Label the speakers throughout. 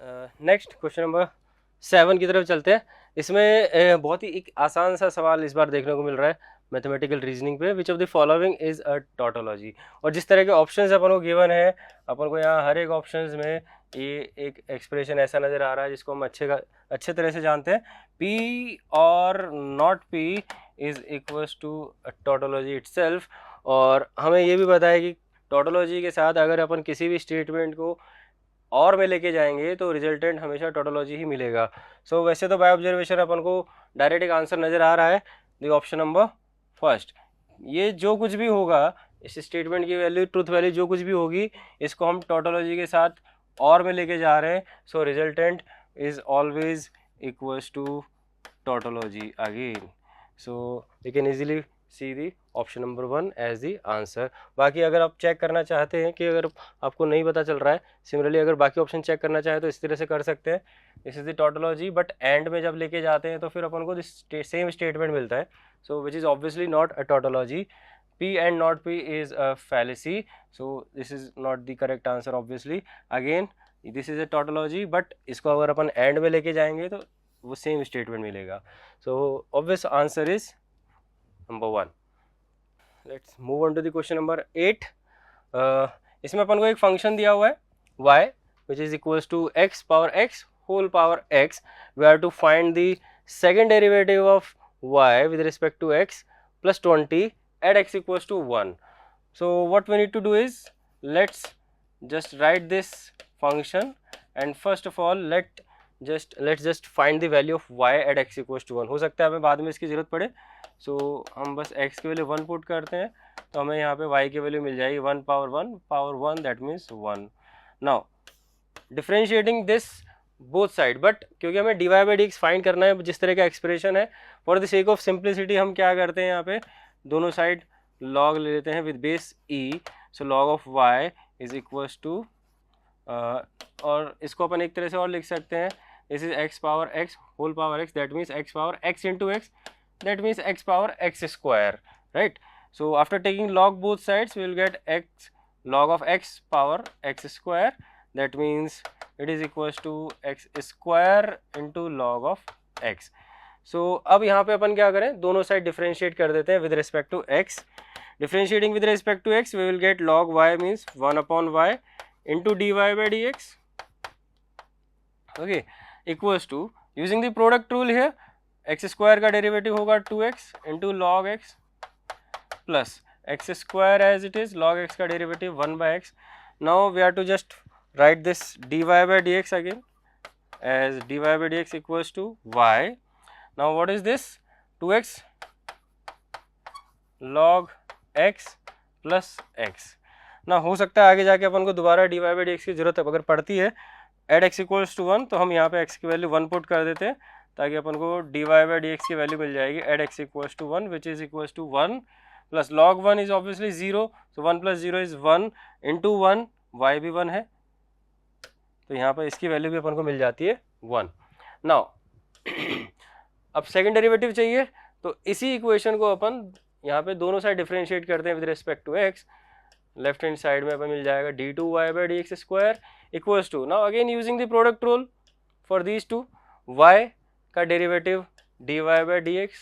Speaker 1: Next question number 7 की तरफ चलते हैं। इसमें बहुत ही एक आसान सा सवाल इस बार देखने को मिल रहा है मैथमेटिकल रीजनिंग पे। Which of the following is a tautology. और जिस तरह के ऑप्शंस अपन को गिवन है, अपन को यहाँ हर एक ऑप्शंस में ये एक एक्सप्रेशन ऐसा नज़र आ रहा है जिसको हम अच्छे तरह से जानते हैं। पी और not P is equals to tautology itself. और हमें ये भी पता है कि टॉटोलॉजी के साथ अगर अपन किसी भी स्टेटमेंट को और में लेके जाएंगे तो रिजल्टेंट हमेशा टोटोलॉजी ही मिलेगा। सो वैसे तो बाय ऑब्जर्वेशन अपन को डायरेक्ट एक आंसर नज़र आ रहा है, द ऑप्शन नंबर फर्स्ट। ये जो कुछ भी होगा, इस स्टेटमेंट की वैल्यू, ट्रूथ वैल्यू जो कुछ भी होगी, इसको हम टोटोलॉजी के साथ और में लेके जा रहे हैं। So resultant is always equals to tautology again. So we can easily see the option number 1 as the answer. बाकी अगर आप चेक करना चाहते हैं कि अगर आपको नहीं पता चल रहा है, सिमिलरली अगर बाकी ऑप्शन चेक करना चाहें तो इस तरह से कर सकते हैं। This is the tautology, but and में जब लेके जाते हैं तो फिर अपन को सेम स्टेटमेंट मिलता है। So which is obviously not a tautology. P and not P is a fallacy, so this is not the correct answer obviously. Again this is a tautology, but इसको अगर अपन एंड में लेके जाएंगे तो वो same statement मिलेगा। So obvious answer is number 1। Let's move on to the question number 8। इसमें अपन को एक फंक्शन दिया हुआ है y which is equals to x power x whole power x. We have to find the second derivative of y with respect to x plus 20 at x equals to 1. So what we need to do is, let's just write this function, and first of all let's just find the value of y at x equals to 1. हो सकता है हमें बाद में इसकी ज़रूरत पड़े, सो हम बस x की वैल्यू 1 पुट करते हैं तो हमें यहाँ पे y की वैल्यू मिल जाएगी 1 power 1 that means 1. Now differentiating this both side, but क्योंकि हमें dy बाई डी फाइंड करना है जिस तरह का एक्सप्रेशन है, for the sake of simplicity हम क्या करते हैं, यहाँ पे दोनों साइड log ले लेते हैं with base e. So log of y is equals to, और इसको अपन एक तरह से और लिख सकते हैं, this is x power x whole power x, that means x power x into x, that means x power x square, right? So after taking log both sides we will get x log of x power x square, that means it is equals to x square into log of x. So अब यहाँ पे अपन क्या करें, दोनों side differentiate कर देते हैं with respect to x. Differentiating with respect to x we will get log y means 1 upon y into dy by dx, okay, equals to, using the product rule here, x square का derivative होगा 2x into log x plus x square as it is, log x का derivative 1 by x. Now we are to just write this d Y by D x again as d Y by D x equals to y. Now what is this, 2x log x plus x. ना हो सकता है आगे जाके अपन को दोबारा D Y by D x की जरूरत अगर पड़ती है एट x इक्वल्स टू 1, तो हम यहाँ पे x की वैल्यू 1 पुट कर देते हैं ताकि अपन को D Y by D x की वैल्यू मिल जाएगी at X equals to 1 which is equals to 1 plus log 1 is obviously 0, so 1 plus 0 is 1 into 1, Y भी 1 है तो यहाँ पर इसकी वैल्यू भी अपन को मिल जाती है 1. नाउ अब सेकंड डेरिवेटिव चाहिए, तो इसी इक्वेशन को अपन यहाँ पे दोनों साइड डिफ्रेंशिएट करते हैं with respect to x. Left hand side में अपन मिल जाएगा d two y by D x square equals to, now again using the product rule for these two, y का derivative d Y by D x,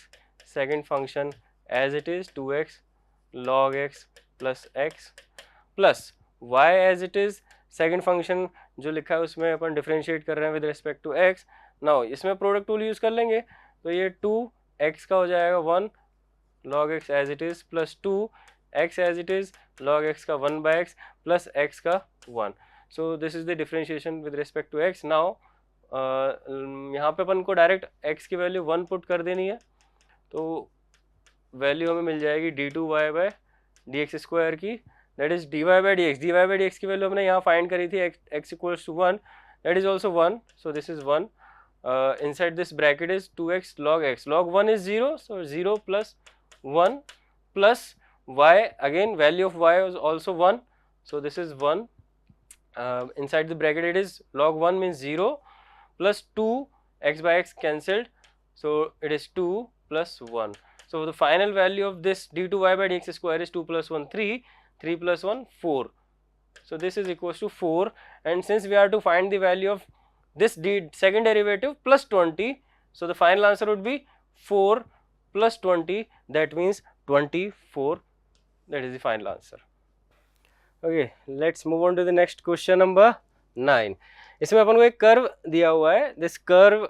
Speaker 1: second function as it is 2x log x plus x plus y as it is, second function जो लिखा है उसमें अपन differentiate कर रहे हैं with respect to x. Now इसमें प्रोडक्ट टूल यूज़ कर लेंगे तो ये 2x का हो जाएगा 1 log x as it is plus 2x as it is log x का 1 बाई एक्स प्लस x का 1. So this is the differentiation with respect to x. Now यहाँ पे अपन को डायरेक्ट x की वैल्यू 1 पुट कर देनी है तो वैल्यू हमें मिल जाएगी d two y by D x square की, that is d Y by D x. D Y by D x की वैल्यू हमने यहाँ फाइंड करी थी x equals to 1, that is also 1, so this is 1. Inside this bracket is 2x log x, log 1 is 0, so 0 plus 1 plus y, again value of y is also 1, so this is 1. Inside the bracket it is log 1 means 0 plus 2, x by x cancelled, so it is 2 plus 1. So the final value of this d2y by dx square is 2 plus 1 3, 3 plus 1 4. So this is equals to 4, and since we are to find the value of this second derivative plus 20. So the final answer would be 4 plus 20, that means 24. That is the final answer. Okay, let's move on to the next question number 9. इसमें अपन को एक curve दिया हुआ है. This curve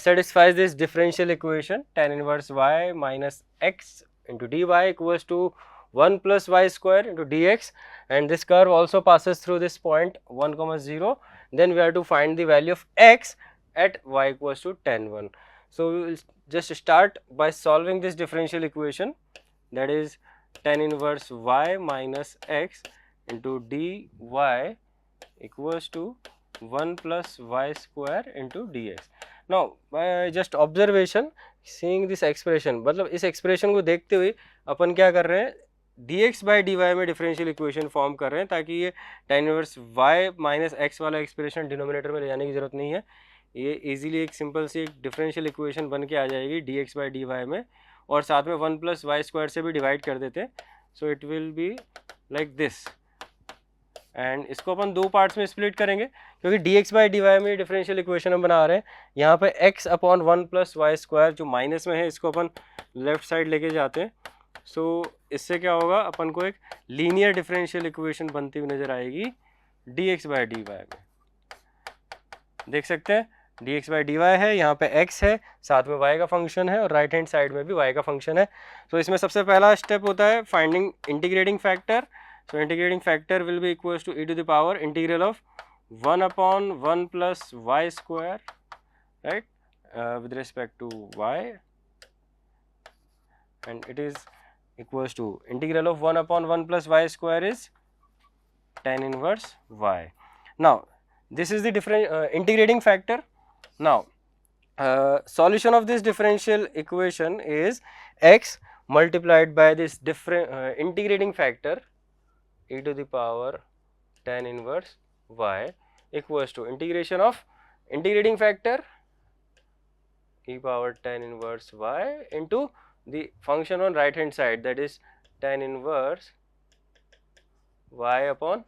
Speaker 1: satisfies this differential equation tan inverse y minus x into dy equals to 1 plus y square into dx, and this curve also passes through this point 1 comma 0. Then we have to find the value of x at y equals to tan 1. So we will just start by solving this differential equation, that is tan inverse y minus x into dy equals to 1 plus y square into dx. Now by just observation seeing this expression, मतलब इस expression को देखते हुए अपन क्या कर रहे हैं, dx by dy में डिफरेंशियल इक्वेशन फॉर्म कर रहे हैं ताकि ये tan inverse y minus x वाला एक्सप्रेशन डिनोमिनेटर में ले जाने की ज़रूरत नहीं है. ये इजीली एक सिंपल सी एक डिफरेंशियल इक्वेशन बन के आ जाएगी dx by dy में, और साथ में 1 प्लस वाई स्क्वायर से भी डिवाइड कर देते हैं. So it will be like this, and इसको अपन दो पार्ट्स में स्प्लिट करेंगे क्योंकि dx by dy में डिफरेंशियल इक्वेशन हम बना रहे हैं. यहाँ पे x upon 1 plus Y square जो माइनस में है इसको अपन लेफ्ट साइड लेके जाते हैं. सो इससे क्या होगा, अपन को एक लीनियर डिफरेंशियल इक्वेशन बनती हुई नज़र आएगी dx by dy में. देख सकते हैं dx by dy है, यहाँ पे x है, साथ में y का फंक्शन है और राइट हैंड साइड में भी y का फंक्शन है. तो इसमें सबसे पहला स्टेप होता है finding integrating factor. So integrating factor will be equals to e to the power integral of 1 upon 1 plus y square, right, with respect to y, and it is equals to integral of 1 upon 1 plus y square is tan inverse y. Now this is the different integrating factor. Now solution of this differential equation is x multiplied by this different integrating factor e to the power tan inverse y equals to integration of integrating factor e power tan inverse y into the function on right hand side, that is tan inverse y upon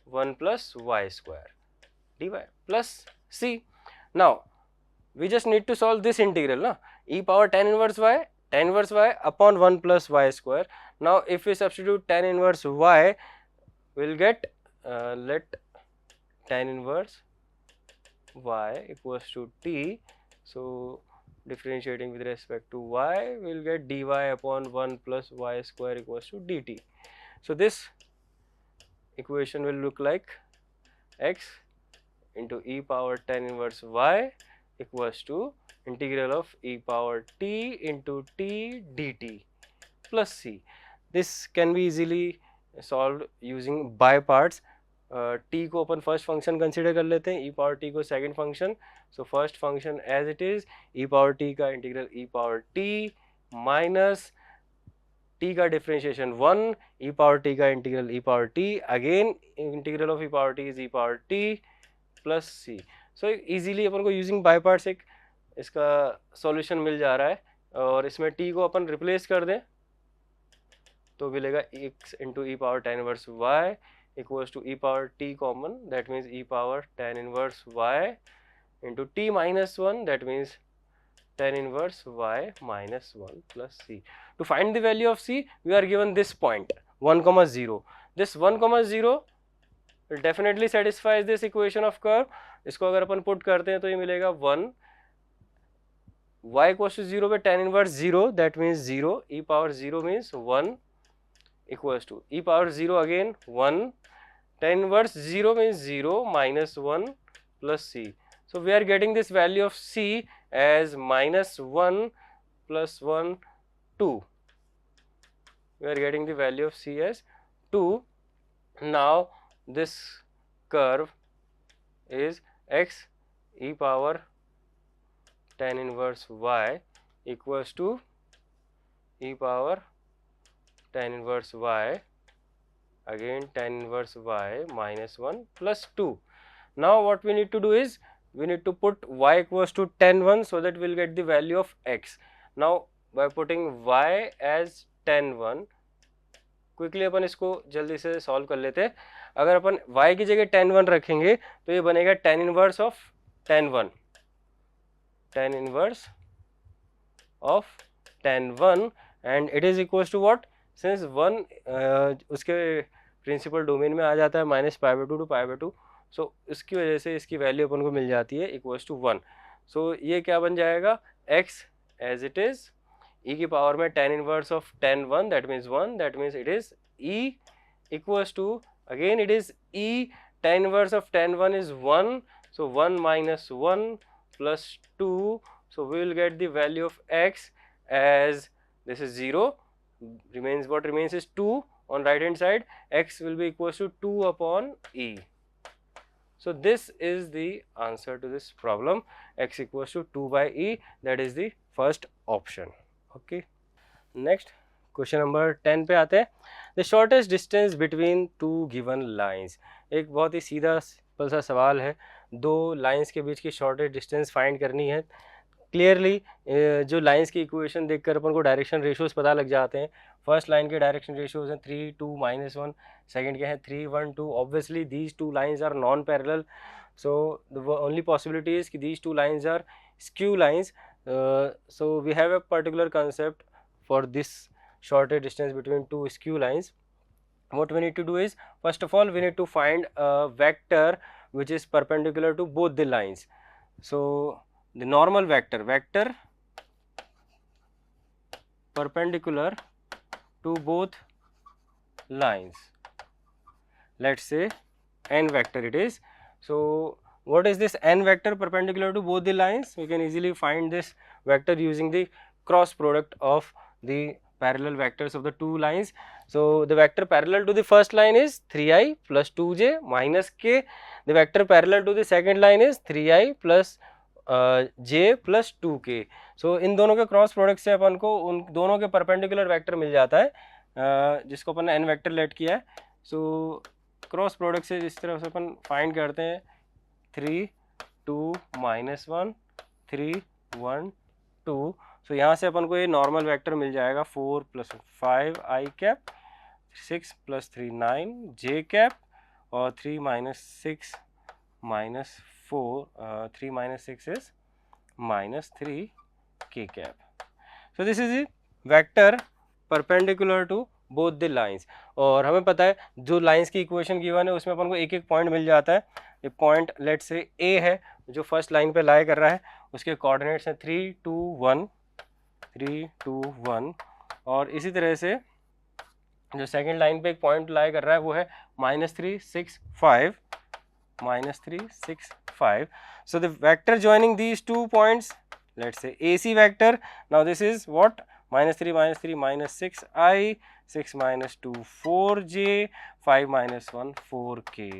Speaker 1: 1 plus y square dy plus c. Now we just need to solve this integral, na, e power tan inverse y upon 1 plus y square. Now if we substitute tan inverse y, we'll get let tan inverse y equals to t. So differentiating with respect to y, we'll get dy upon 1 plus y square equals to dt. So this equation will look like x into e power tan inverse y equals to integral of e power t into t dt plus c. This can be easily solved using by parts. t को अपन first function consider कर लेते हैं, e power t को second function. So first function as it is e power t का integral e power t minus t का differentiation 1, e power t का integral e power t, again integral of e power t is e power t plus c. So easily अपन को using by parts एक इसका solution मिल जा रहा है, और इसमें t को अपन रिप्लेस कर दें तो मिलेगा x into E power tan inverse y equals to E power t common, that means E power tan inverse y into t minus 1, that means tan inverse y minus 1 plus c. To find the value of c, we are given this point 1 comma 0. This 1 comma 0 will definitely satisfies this equation of curve. इसको अगर अपन put करते हैं तो ये मिलेगा 1, y equals to 0 पे tan inverse 0, that means 0, e power 0 means 1 equals to e power 0 again 1, tan inverse 0 means 0 minus 1 plus c. So we are getting this value of c as minus 1 plus 1 2. We are getting the value of c as 2. Now this curve is x e power tan inverse y equals to e power tan inverse y again tan inverse y minus 1 plus 2. Now what we need to do is we need to put y equals to tan 1 so that we will get the value of x. Now by putting y as tan 1, quickly अपन इसको जल्दी से solve कर लेते हैं। अगर अपन y की जगह tan 1 रखेंगे तो ये बनेगा tan inverse of tan 1, tan inverse of tan 1 and it is equals to what, since 1 उसके प्रिंसिपल डोमेन में आ जाता है -π/2 टू π/2, सो इसकी वजह से इसकी वैल्यू अपन को मिल जाती है इक्वल्स टू 1। सो ये क्या बन जाएगा, x as it is e की पावर में tan inverse of tan 1 that means 1, that means it is e equals to again it is e tan inverse of tan 1 is 1, so 1 minus 1 plus 2, so we will get the value of x as this is 0, remains what remains is 2 on right hand side, x will be equals to 2 upon e. So this is the answer to this problem, x equals to 2 by e, that is the first option. Okay, next question number 10 पे आते हैं। The shortest distance between two given lines. एक बहुत ही सीधा simple सा सवाल है, दो लाइंस के बीच की शॉर्टेस्ट डिस्टेंस फाइंड करनी है। क्लियरली जो लाइंस की इक्वेशन देखकर अपन को डायरेक्शन रेशियोज पता लग जाते हैं। फर्स्ट लाइन के डायरेक्शन रेशियोज हैं 3 2 -1, सेकंड के हैं 3 1 2। Obviously these two lines are non parallel, so the only possibility is कि these two lines are skew lines. So we have a particular concept for this shortest distance between two skew lines. What we need to do is, first of all we need to find a vector which is perpendicular to both the lines. So the normal vector perpendicular to both lines, let's say n vector it is. So what is this n vector perpendicular to both the lines? We can easily find this vector using the cross product of the parallel vectors of the two lines. So the vector parallel to the first line is 3i plus 2j minus k. The vector parallel to the second line is 3i plus j plus 2k. So इन दोनों के cross product से अपन को उन दोनों के perpendicular vector मिल जाता है, जिसको अपन ने n वेक्टर लेट किया है। सो क्रॉस प्रोडक्ट से जिस तरह से अपन फाइंड करते हैं 3 2 -1 3 1 2, सो यहाँ से अपन को ये नॉर्मल वेक्टर मिल जाएगा 4 + 5 i कैप, 6 + 3 9 j कैप, और 3 - 6 - 4 3 - 6 is -3 k cap. So this is the vector perpendicular to both the lines. और हमें पता है जो लाइंस की इक्वेशन गिवन है उसमें अपन को एक एक पॉइंट मिल जाता है। ये पॉइंट लेट से ए है जो फर्स्ट लाइन पे लाई कर रहा है, उसके कोऑर्डिनेट्स हैं 3 2 1 3 2 1, और इसी तरह से जो सेकंड लाइन पे एक पॉइंट लाई कर रहा है वो है -3 6 5 -3 6 5। So the vector joining these two points, let's say AC vector, now this is what -3 -3 -6i, 6 - 2 4j, 5 - 1 4k।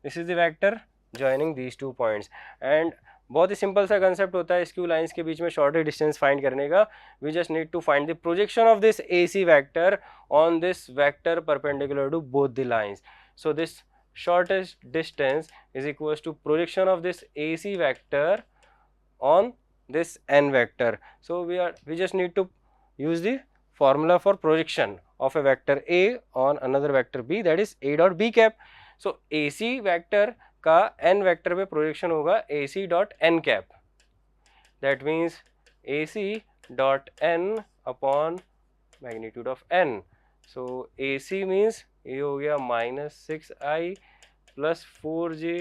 Speaker 1: This is the vector joining these two points. And बहुत ही सिंपल सा concept होता है स्क्यू लाइंस के बीच में shortest distance find करने का। We just need to find the projection of this AC vector on this vector perpendicular to both the lines. So this shortest distance is equals to projection of this AC vector on this n vector. So we just need to use the formula for projection of a vector A on another vector B, that is A dot B cap. So AC vector का n vector पे projection होगा AC dot n cap. That means AC dot n upon magnitude of n. So AC means ये हो गया -6i plus 4j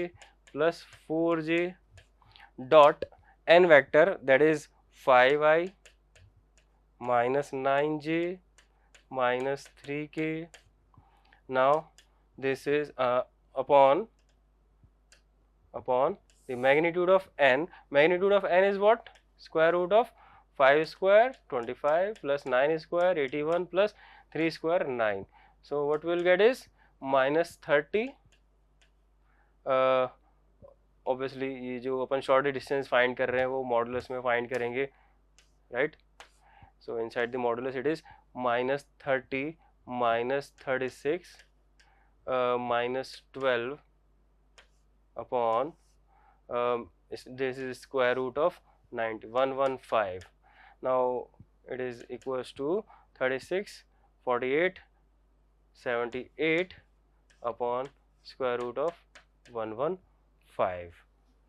Speaker 1: plus 4j dot n vector, that is 5i minus 9j minus 3k. Now this is upon the magnitude of n. Magnitude of n is what? Square root of 5 square 25 plus 9 square 81 plus 3 square 9. So what we'll get is -30. Obviously ये जो अपन short distance find कर रहे हैं वो modulus में find करेंगे, right? So inside the modulus it is -30 -36 -12 upon this is square root of 115. Now it is equals to 36 48 78 upon square root of 115.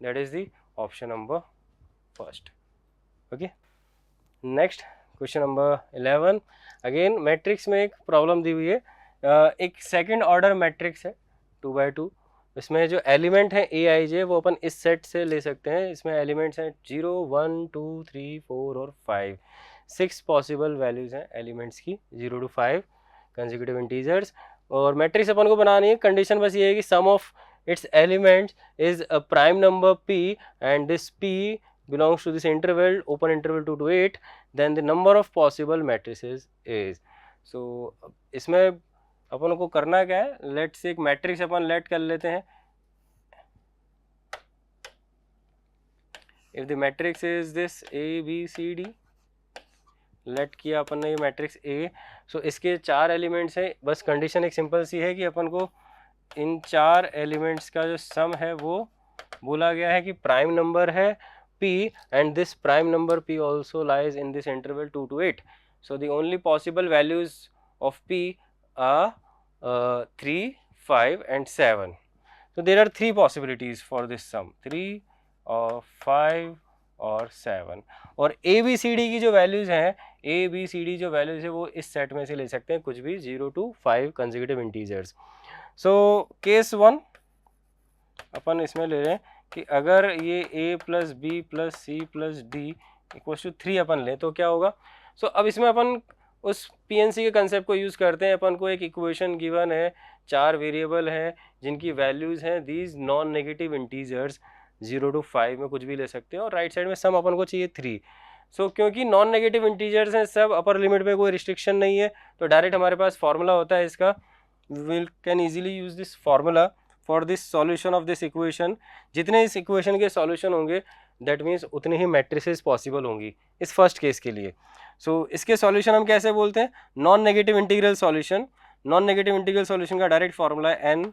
Speaker 1: That is the option number first. Okay. Next question number 11. Again matrix में एक problem दी हुई है. एक second order matrix है 2x2. इसमें जो element है ए आई जे वो अपन इस सेट से ले सकते हैं. इसमें एलिमेंट्स हैं 0 1 2 3 4 और 5. 6 पॉसिबल वैल्यूज़ हैं एलिमेंट्स की 0 to 5 कंसेक्यूटिव इंटीजर्स. और मैट्रिक्स अपन को बनानी है. कंडीशन बस ये है कि sum of its elements is a prime number p and this p belongs to this interval, open interval 2 to 8, then the number of possible matrices is. So इसमें अपन को करना क्या है, लेट से एक मैट्रिक्स अपन लेट कर लेते हैं. if the matrix is this a b c d, let किया अपन ने ये मैट्रिक्स A. सो इसके 4 एलिमेंट्स हैं. बस कंडीशन एक सिंपल सी है कि अपन को इन 4 एलिमेंट्स का जो सम है वो बोला गया है कि प्राइम नंबर है p and this prime number p also lies in this interval 2 to 8. So the only possible values of p are 3, 5 and 7. So there are 3 possibilities for this sum, 3 or 5 और 7. और a b c d की जो values हैं, a b c d जो values है वो इस set में से ले सकते हैं कुछ भी 0 to 5 consecutive integers. So case 1 अपन इसमें ले रहे हैं कि अगर ये a plus B plus C plus D equal to 3 अपन लें तो क्या होगा. सो अब इसमें अपन उस PNC के कंसेप्ट को यूज़ करते हैं. अपन को एक इक्वेशन गिवन है, 4 वेरिएबल हैं जिनकी वैल्यूज़ हैं these non negative integers 0 to 5 में कुछ भी ले सकते हैं. और राइट साइड में सम अपन को चाहिए 3. सो क्योंकि नॉन नेगेटिव इंटीजर्स हैं सब, अपर लिमिट में कोई रिस्ट्रिक्शन नहीं है, तो डायरेक्ट हमारे पास फार्मूला होता है इसका. We can easily use this formula for this solution of this equation. जितने इस इक्वेशन के सॉल्यूशन होंगे दैट मीन्स उतनी ही मैट्रिसेस पॉसिबल होंगी इस फर्स्ट केस के लिए. सो इसके सॉल्यूशन हम कैसे बोलते हैं, non negative integral solution. Non negative integral solution का डायरेक्ट फार्मूला है n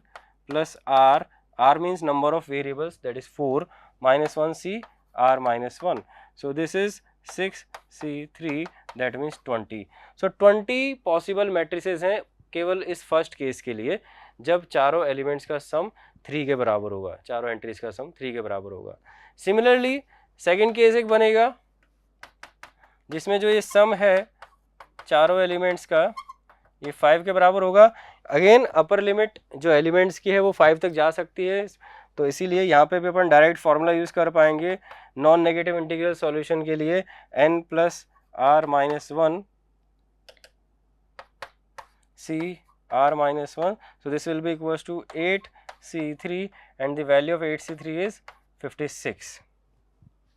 Speaker 1: plus R. R means number of variables that is 4 minus 1 c r minus 1. So this is 6 c 3 that means 20. सो 20 possible matrices हैं केवल इस first case के लिए जब चारों एलिमेंट्स का सम 3 के बराबर होगा, चारों एंट्रीज का सम 3 के बराबर होगा. सिमिलरली सेकंड केस एक बनेगा जिसमें जो ये सम है चारों एलिमेंट्स का ये 5 के बराबर होगा. अगेन अपर लिमिट जो एलिमेंट्स की है वो 5 तक जा सकती है, तो इसीलिए यहाँ पे भी अपन डायरेक्ट फार्मूला यूज़ कर पाएंगे नॉन नेगेटिव इंटीग्रल सॉल्यूशन के लिए. n plus R minus 1 c r minus 1. So this will be equals to 8c3 and the value of 8c3 is 56.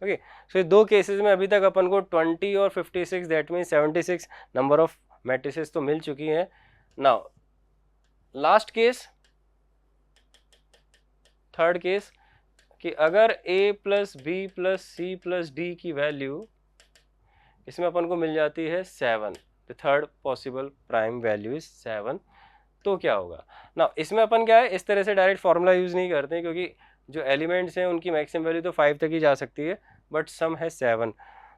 Speaker 1: Okay, so दो केसेस में अभी तक अपन को 20 और 56 that mean 76 number of matrices तो मिल चुकी हैं. Now last case, third case, कि अगर a plus B plus C plus D की वैल्यू इसमें अपन को मिल जाती है 7, the third possible prime value is 7, तो क्या होगा. ना इसमें अपन क्या है इस तरह से डायरेक्ट फार्मूला यूज़ नहीं करते हैं क्योंकि जो एलिमेंट्स हैं उनकी मैक्सिमम वैल्यू तो 5 तक ही जा सकती है, बट सम है 7.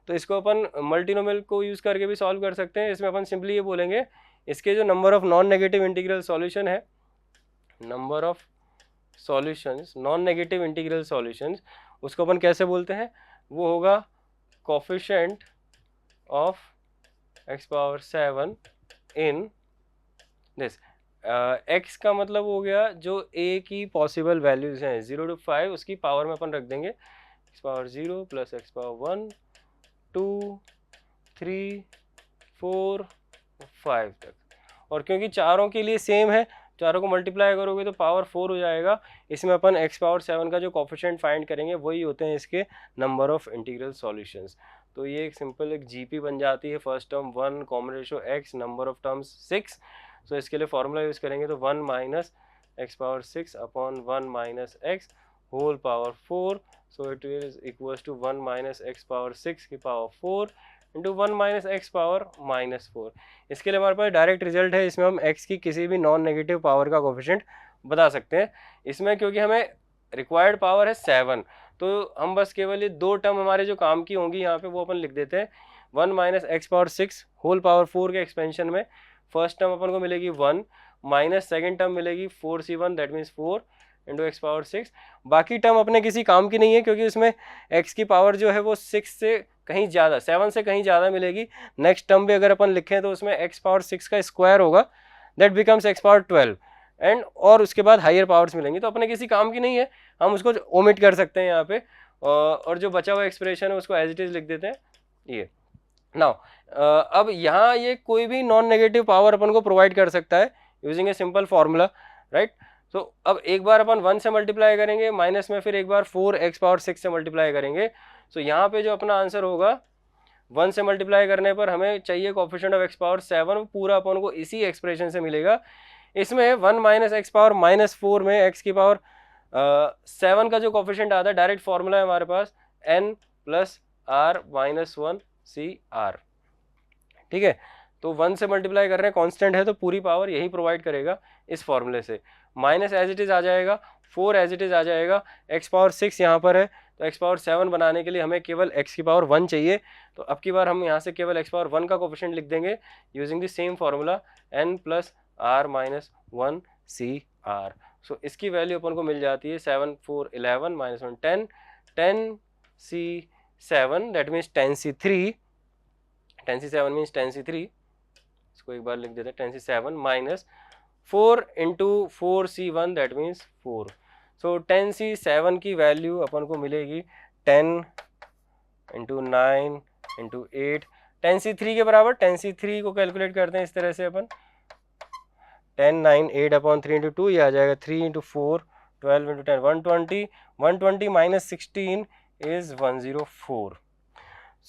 Speaker 1: तो इसको अपन मल्टीनोमियल को यूज़ करके भी सॉल्व कर सकते हैं. इसमें अपन सिंपली ये बोलेंगे इसके जो number of non negative integral solution है, number of solutions non negative integral solutions, उसको अपन कैसे बोलते हैं, वो होगा coefficient of x power 7 in this. x का मतलब हो गया जो a की पॉसिबल वैल्यूज़ हैं 0 to 5 उसकी पावर में अपन रख देंगे x power 0 plus x power 1 2 3 4 5 तक. और क्योंकि चारों के लिए सेम है, चारों को मल्टीप्लाई करोगे तो पावर 4 हो जाएगा. इसमें अपन x पावर 7 का जो कोफिशिएंट फाइंड करेंगे वही होते हैं इसके नंबर ऑफ इंटीग्रल सॉल्यूशंस. तो ये एक सिंपल एक GP बन जाती है. First term 1 common ratio x, number of terms 6. So इसके लिए फॉर्मूला यूज़ करेंगे तो 1 minus x power 6 upon 1 minus x whole power 4. So it is equals to 1 minus x power 6 की power 4 into 1 minus x power minus 4. इसके लिए हमारे पास direct result है. इसमें हम x की किसी भी नॉन नेगेटिव पावर का कोफिशिएंट बता सकते हैं. इसमें क्योंकि हमें रिक्वायर्ड पावर है 7, तो हम बस केवल ये 2 टर्म हमारे जो काम की होंगी यहाँ पे वो अपन लिख देते हैं. 1 minus x power 6 whole power 4 के एक्सपेंशन में फर्स्ट टर्म अपन को मिलेगी 1 माइनस सेकेंड टर्म मिलेगी 4c1 that means 4 into x power 6। बाकी टर्म अपने किसी काम की नहीं है क्योंकि उसमें एक्स की पावर जो है वो 6 से कहीं ज़्यादा 7 से कहीं ज़्यादा मिलेगी। नेक्स्ट टर्म भी अगर अपन लिखें तो उसमें एक्स पावर 6 का स्क्वायर होगा that becomes x power 12 and और उसके बाद हायर पावर्स मिलेंगी, तो अपने किसी काम की नहीं है, हम उसको ओमिट कर सकते हैं यहाँ पे और जो बचा हुआ एक्सप्रेशन है उसको एज इट इज लिख देते हैं ये। नाउ अब यहाँ ये कोई भी नॉन नेगेटिव पावर अपन को प्रोवाइड कर सकता है using a simple formula, right. तो अब एक बार अपन 1 से मल्टीप्लाई करेंगे माइनस में फिर एक बार 4x पावर 6 से मल्टीप्लाई करेंगे, तो यहाँ पे जो अपना आंसर होगा 1 से मल्टीप्लाई करने पर हमें चाहिए कोएफिशिएंट ऑफ x पावर 7, पूरा अपन को इसी एक्सप्रेशन से मिलेगा। इसमें 1 माइनस एक्स पावर -4 में x की पावर 7 का जो कोएफिशिएंट आता है, डायरेक्ट फॉर्मूला है हमारे पास n plus r minus 1 CR, ठीक है। तो 1 से मल्टीप्लाई कर रहे हैं, कांस्टेंट है तो पूरी पावर यही प्रोवाइड करेगा इस फॉर्मूले से। माइनस एज इट इज आ जाएगा, 4 एज इट इज आ जाएगा, x पावर 6 यहाँ पर है तो x पावर 7 बनाने के लिए हमें केवल x की पावर 1 चाहिए, तो अब की बार हम यहाँ से केवल x पावर 1 का कोएफिशिएंट लिख देंगे using the same formula n plus r minus 1 CR। सो इसकी वैल्यू अपन को मिल जाती है 7 4 11 minus 1 10 10c7 that means 10c3, 10c7 means 10c3, इसको एक बार लिख देते हैं 10c7 minus 4 into 4c1 that means 4। So 10c7 की वैल्यू अपन को मिलेगी 10 इंटू 9 इंटू 8, 10c3 के बराबर। 10c3 को कैलकुलेट करते हैं इस तरह से अपन 10 9 8 अपॉन 3 इंटू 2, ये आ जाएगा 3 into 4 12 into 10 120, 120 minus 16 is 104।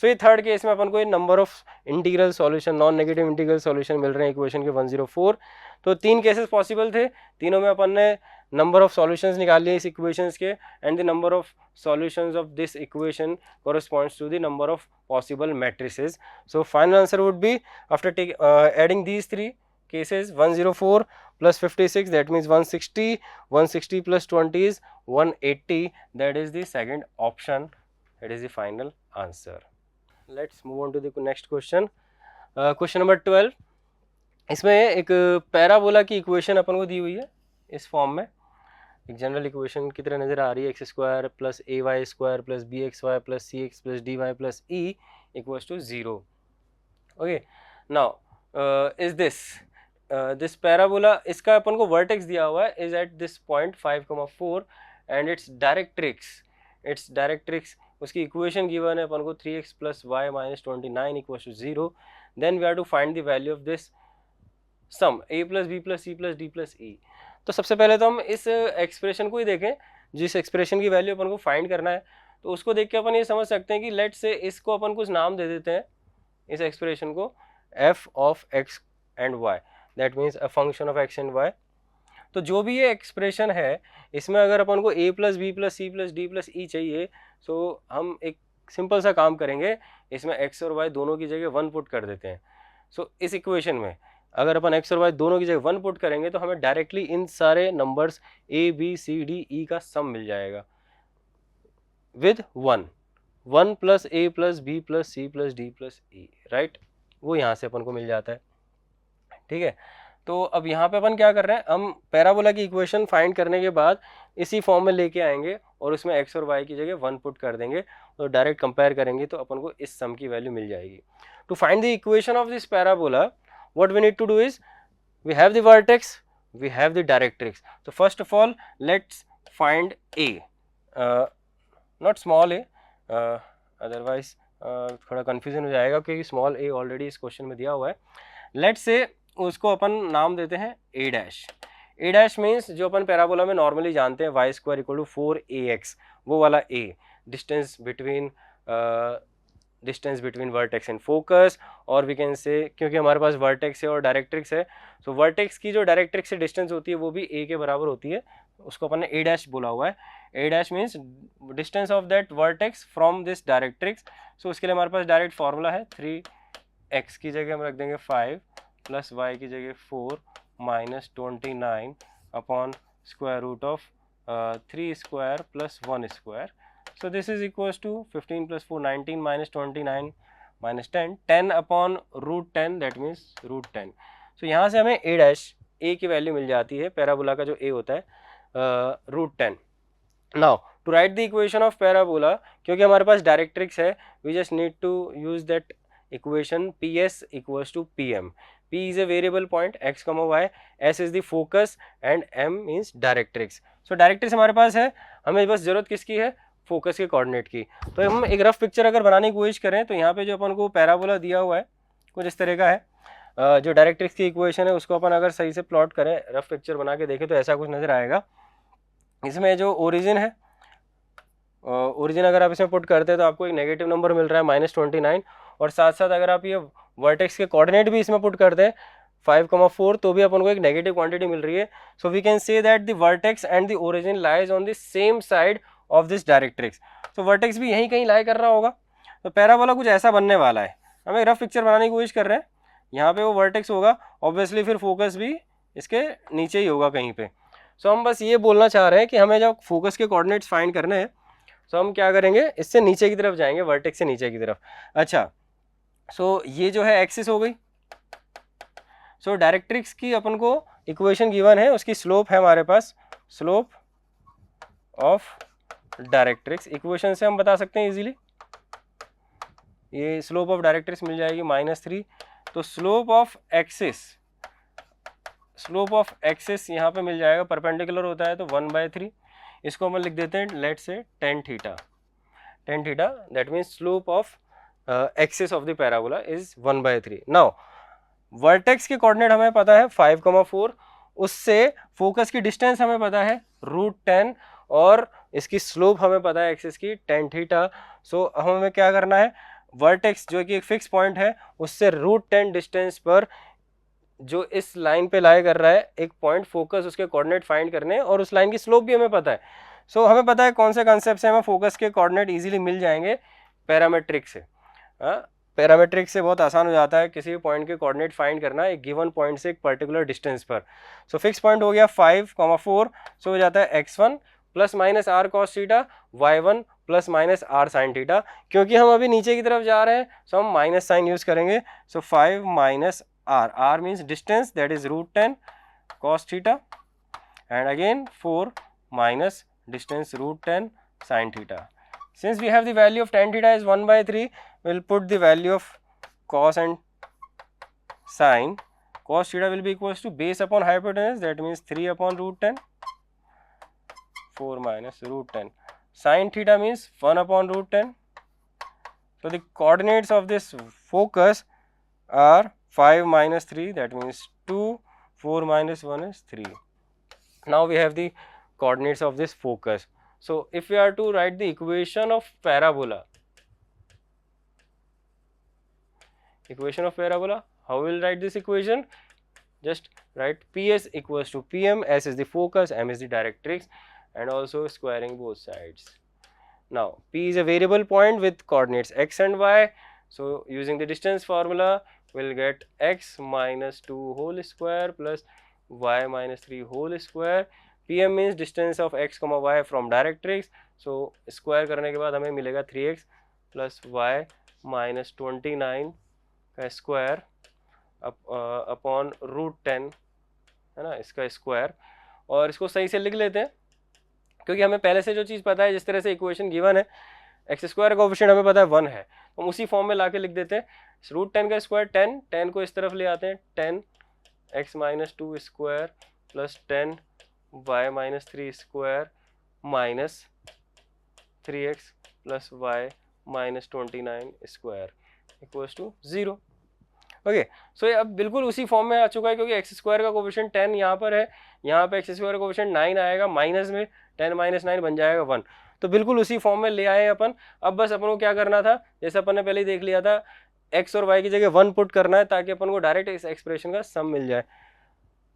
Speaker 1: So ये थर्ड केस में अपन को ये number of integral solution, non negative integral solution मिल रहे हैं इक्वेशन के 104। तो 3 केसेस पॉसिबल थे, तीनों में अपन ने नंबर ऑफ सॉल्यूशंस निकाल लिए इस इक्वेशंस के, and the number of solutions of this equation corresponds to the number of possible matrices. So final answer would be after adding these 3 cases 104 plus 56 that means 160, 160 plus 20 is 180, that is the second option, that is the final answer. Let's move on to the next question. Question number 12, इसमें एक parabola की equation अपन को दी हुई है इस form में, एक general equation की तरह नजर आ रही है, X square plus A Y square plus B X Y plus C X plus D Y plus E equals to 0। Okay, now is this parabola, इसका अपन को वर्टेक्स दिया हुआ है is at this point 5,4 and it's directrix उसकी equation given है अपन को 3x plus Y minus 29 equals to 0। Then we have to find the value of this sum a plus B plus C plus d plus e. तो सबसे पहले तो हम इस एक्सप्रेशन को ही देखें, जिस एक्सप्रेशन की वैल्यू अपन को फाइंड करना है, तो उसको देख के अपन ये समझ सकते हैं कि लेट से इसको अपन कुछ नाम दे देते हैं, इस एक्सप्रेशन को f of x and y, that means a function of x and y। तो जो भी ये एक्सप्रेशन है इसमें अगर अपन को a plus B plus C plus d plus e चाहिए, तो हम एक सिंपल सा काम करेंगे, इसमें x और y दोनों की जगह 1 पुट कर देते हैं। सो इस इक्वेशन में अगर अपन x और y दोनों की जगह 1 पुट करेंगे तो हमें डायरेक्टली इन सारे numbers a b c d e का सम मिल जाएगा with 1 plus a plus b plus c plus d plus e, right, वो यहाँ से अपन को मिल जाता है। ठीक है, तो अब यहाँ पे अपन क्या कर रहे हैं, हम पैराबोला की इक्वेशन फाइंड करने के बाद इसी फॉर्म में लेके आएंगे और उसमें x और y की जगह 1 पुट कर देंगे, तो डायरेक्ट कंपेयर करेंगे तो अपन को इस सम की वैल्यू मिल जाएगी। To find the equation of this parabola, what we need to do is we have the vertex, we have the directrix. So first of all let's find a, not small a, otherwise थोड़ा confusion हो जाएगा क्योंकि small a already इस question में दिया हुआ है। Let's say उसको अपन नाम देते हैं a dash। a dash means जो अपन पैराबोला में नॉर्मली जानते हैं y square equal to 4ax, वो वाला a, distance between vertex and focus, और वी कैन से क्योंकि हमारे पास वर्टेक्स है और डायरेक्ट्रिक्स है, सो वर्टेक्स की जो डायरेक्ट्रिक्स से डिस्टेंस होती है वो भी a के बराबर होती है, उसको अपन ने a डैश बोला हुआ है। a dash means distance of that vertex from this directrix. So उसके लिए हमारे पास डायरेक्ट फार्मूला है, 3x की जगह हम रख देंगे 5 प्लस y की जगह 4 minus 29 upon square root of 3 square plus 1 square. So this is equals to 15 plus 4 19 minus 29 minus 10 upon root 10, that means root 10. सो यहाँ से हमें a की वैल्यू मिल जाती है, पैराबोला का जो a होता है √10। Now to write the equation of parabola, क्योंकि हमारे पास डायरेक्ट्रिक्स है, we just need to use that equation PS equals to PM। P is a variable point x, y, S is the focus and M means directrix। So directrix हमारे पास है, हमें बस जरूरत किसकी है, फोकस के कोऑर्डिनेट की। तो हम एक रफ पिक्चर अगर बनाने की कोशिश करें तो यहाँ पे जो अपन को पैराबोला दिया हुआ है कुछ इस तरह का है। जो डायरेक्ट्रिक्स की इक्वेशन है उसको अपन अगर सही से प्लॉट करें, रफ पिक्चर बना के देखें तो ऐसा कुछ नजर आएगा। इसमें जो ओरिजिन है, ओरिजिन अगर आप इसमें पुट करते हैं तो आपको एक नेगेटिव नंबर मिल रहा है -29, और साथ साथ अगर आप ये वर्टेक्स के कोऑर्डिनेट भी इसमें पुट करते हैं 5,4 तो भी अपन को एक नेगेटिव क्वांटिटी मिल रही है। So we can say that the vertex and the origin lies on the same side of this directrix. तो वर्टेक्स भी यहीं कहीं लाई कर रहा होगा। तो पैराबोला कुछ ऐसा बनने वाला है। हम एक रफ पिक्चर बनाने की कोशिश कर रहे हैं, यहाँ पे वो वर्टेक्स होगा, ऑब्वियसली फिर फोकस भी इसके नीचे ही होगा कहीं पे। सो हम बस ये बोलना चाह रहे हैं कि हमें जब फोकस के कोऑर्डिनेट्स फाइंड करने हैं तो हम क्या करेंगे, इससे नीचे की तरफ जाएंगे, वर्टेक्स से नीचे की तरफ। अच्छा, सो ये जो है एक्सिस हो गई। सो डायरेक्ट्रिक्स की अपन को इक्वेशन गिवन है, उसकी स्लोप है हमारे पास, स्लोप ऑफ डायरेक्ट्रिक्स। इक्वेशन से हम बता सकते हैं इजीली, ये स्लोप ऑफ डायरेक्ट्रिक्स मिल जाएगी -3। तो slope of axis, slope of axis यहाँ पे मिल जाएगा, परपेंडिकुलर होता है तो 1/3। इसको हम लिख देते हैं let's say tan theta, that means slope of axis of the parabola is 1/3। Now vertex के कोऑर्डिनेट हमें पता है 5,4, उससे फोकस की डिस्टेंस हमें पता है √10, और इसकी स्लोप हमें पता है एक्सिस की tan थीटा। सो हमें क्या करना है, वर्टेक्स जो कि एक फिक्स पॉइंट है उससे √10 डिस्टेंस पर जो इस लाइन पे लाई कर रहा है एक पॉइंट फोकस, उसके कोऑर्डिनेट फाइंड करने, और उस लाइन की स्लोप भी हमें पता है। सो हमें पता है कौन से कॉन्सेप्ट से हमें फोकस के कोऑर्डिनेट इजीली मिल जाएंगे, पैरामेट्रिक से। पैरामेट्रिक से बहुत आसान हो जाता है किसी भी पॉइंट के कोऑर्डिनेट फाइंड करना एक गिवन पॉइंट से एक पर्टिकुलर डिस्टेंस पर। सो फिक्स पॉइंट हो गया 5,4, सो हो जाता है x1 ± r cos theta, y1 ± r sin theta. क्योंकि हम अभी नीचे की तरफ जा रहे हैं सो हम माइनस साइन यूज करेंगे। सो 5 - r, r means distance, that is √10 cos theta, and again 4 minus distance √10 sin theta. Since we have the value of tan theta is 1/3, we will put the value of cos and sin. Cos theta will be equals to base upon hypotenuse, that means 3 upon √10, 4 minus √10. Sin theta means 1 upon √10. So the coordinates of this focus are 5 minus 3, that means 2, 4 minus 1 is 3. Now we have the coordinates of this focus. So if we are to write the equation of parabola, how we will write this equation? Just write PS equals to PM, S is the focus, M is the directrix, and also squaring both sides. Now P is a variable point with coordinates x and y. So using the distance formula, we'll get x minus 2 whole square plus y minus 3 whole square. PM means distance of x, y from directrix. So square करने के बाद हमें मिलेगा 3x plus y minus 29 का square upon √10, है ना, इसका square. और इसको सही से लिख लेते हैं क्योंकि हमें पहले से जो चीज़ पता है, जिस तरह से इक्वेशन गिवन है, एक्स स्क्वायर का कोएफिशिएंट हमें पता है 1 है, तो हम उसी फॉर्म में लाके लिख देते हैं। √10 का स्क्वायर 10, 10 को इस तरफ ले आते हैं, 10 x minus 2 square plus 10 y minus 3 square minus 3x plus y minus 29 square equals to 0। Okay, so ये अब बिल्कुल उसी फॉर्म में आ चुका है क्योंकि एक्स स्क्वायर का कोएफिशिएंट 10 यहाँ पर है, यहाँ पे एक्स स्क्वायर का कोएफिशिएंट 9 आएगा, माइनस में 10 - 9 बन जाएगा 1। तो बिल्कुल उसी फॉर्म में ले आए अपन। अब बस अपन को क्या करना था, जैसे अपन ने पहले ही देख लिया था, एक्स और वाई की जगह 1 पुट करना है ताकि अपन को डायरेक्ट इस एक्सप्रेशन का सम मिल जाए।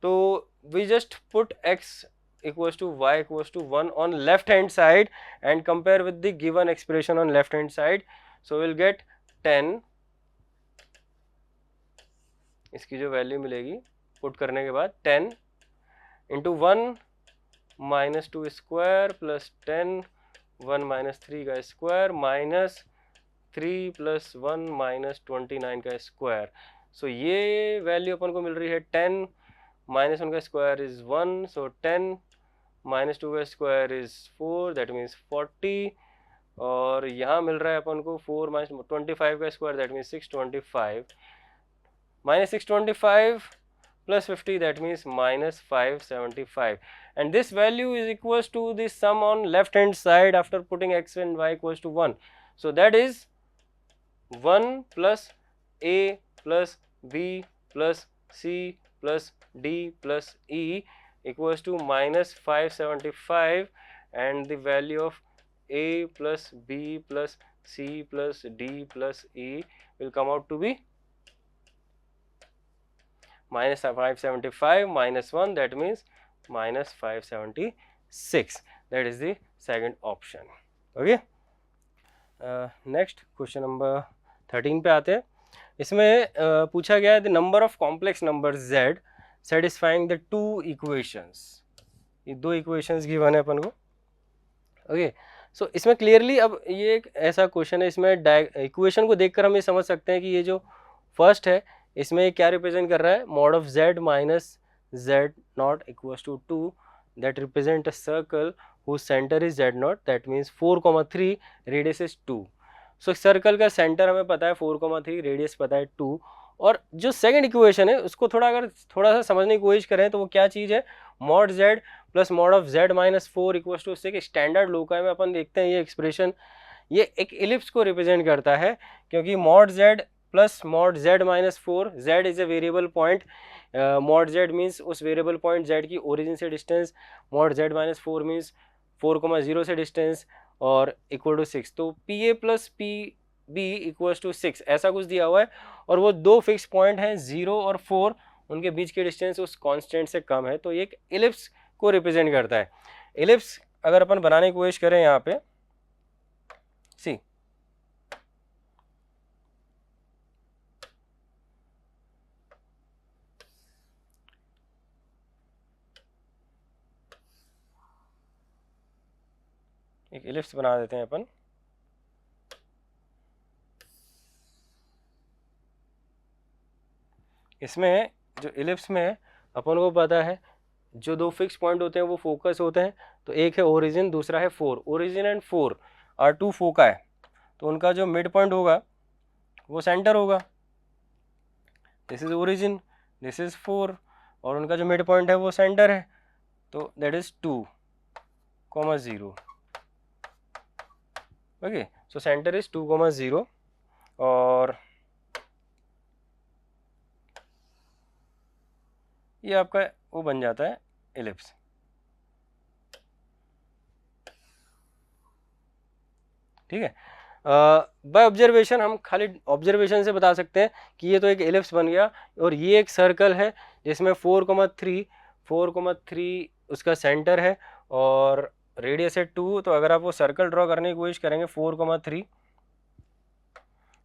Speaker 1: तो we just put X equals to y equals to 1 on left hand side and compare with the given expression on left hand side. So we'll get 10, इसकी जो वैल्यू मिलेगी पुट करने के बाद 10 into 1 minus 2 square plus 10 1 minus 3 का square minus 3 plus 1 minus 29 का square. सो ये value अपन को मिल रही है 10, -1 का स्क्वायर इज 1, सो 10 -2 का स्क्वायर इज 4, दैट मीन्स 40, और यहाँ मिल रहा है अपन को 4 - 25 का square, that means 625, -625 plus 50, that means -575, and this value is equals to the sum on left hand side after putting x and y equals to 1. So that is 1 plus a plus b plus c plus d plus e equals to -575, and the value of a plus b plus c plus d plus e will come out to be -575 -1, that means -576. That is the second option. Okay. Next question number 13 पे आते हैं. इसमें पूछा गया है the number of complex numbers z satisfying the two equations. ये दो equations given है अपन को. ओके, सो इसमें क्लियरली अब ये एक ऐसा क्वेश्चन है, इसमें इक्वेशन को देखकर हम ये समझ सकते हैं कि ये जो फर्स्ट है इसमें क्या रिप्रेजेंट कर रहा है, mod of z minus z not equals to 2, that represent a circle whose centre is z not, that means 4,3, radius is 2. So circle का सेंटर हमें पता है 4,3, रेडियस पता है 2. और जो सेकंड इक्वेशन है उसको अगर थोड़ा सा समझने की कोशिश करें तो वो क्या चीज़ है, mod z plus mod of z minus 4 equals to 6. Standard loci में अपन देखते हैं ये एक्सप्रेशन ये एक इलिप्स को रिप्रेजेंट करता है, क्योंकि mod z plus mod z minus 4, z is a variable point, mod z means उस वेरिएबल पॉइंट z की ओरिजिन से distance, mod z minus 4 means 4,0 से डिस्टेंस, और इक्वल टू 6. तो P A plus P B equals to 6 ऐसा कुछ दिया हुआ है, और वो दो फिक्स पॉइंट हैं 0 और 4, उनके बीच की डिस्टेंस उस कांस्टेंट से कम है, तो ये एक इलिप्स को रिप्रेजेंट करता है. इलिप्स अगर अपन बनाने की कोशिश करें यहाँ पे, सी एक इलिप्स बना देते हैं अपन. इसमें जो इलिप्स में है अपन को पता है जो दो फिक्स पॉइंट होते हैं वो फोकस होते हैं, तो एक है ओरिजिन, दूसरा है 4. ओरिजिन एंड 4 आर टू फोका है, तो उनका जो मिड पॉइंट होगा वो सेंटर होगा. This is origin, this is 4, और उनका जो मिड पॉइंट है वो सेंटर है, तो that is 2,0. Okay, so centre is 2,0, और ये आपका वो बन जाता है इलिप्स. ठीक है, बाय ऑब्जर्वेशन हम खाली ऑब्जर्वेशन से बता सकते हैं कि ये तो एक इलिप्स बन गया, और ये एक सर्कल है जिसमें 4,3 उसका सेंटर है और रेडियस है 2. तो अगर आप वो सर्कल ड्रॉ करने की कोशिश करेंगे 4,3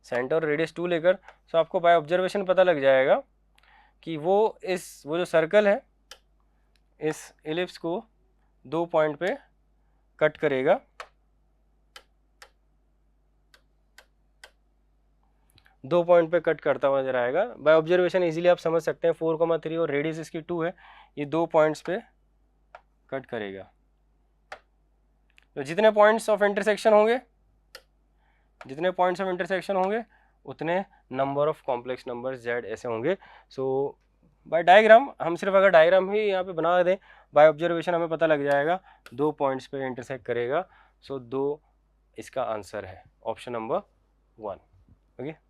Speaker 1: सेंटर और रेडियस 2 लेकर, तो आपको बाय ऑब्जर्वेशन पता लग जाएगा कि वो जो सर्कल है इस इलिप्स को 2 पॉइंट पे कट करेगा. 2 पॉइंट पे कट करता हुआ नजर आएगा. बाय ऑब्जर्वेशन इजीली आप समझ सकते हैं 4,3 और रेडियस इसकी 2 है, ये 2 पॉइंट्स पे कट करेगा. तो जितने पॉइंट्स ऑफ इंटरसेक्शन होंगे उतने number of complex number z ऐसे होंगे. सो बाय डायग्राम हम सिर्फ अगर डायग्राम ही यहाँ पे बना दें, बाय ऑब्जर्वेशन हमें पता लग जाएगा 2 पॉइंट्स पे इंटरसेक्ट करेगा. सो 2 इसका आंसर है, ऑप्शन नंबर 1. ओके.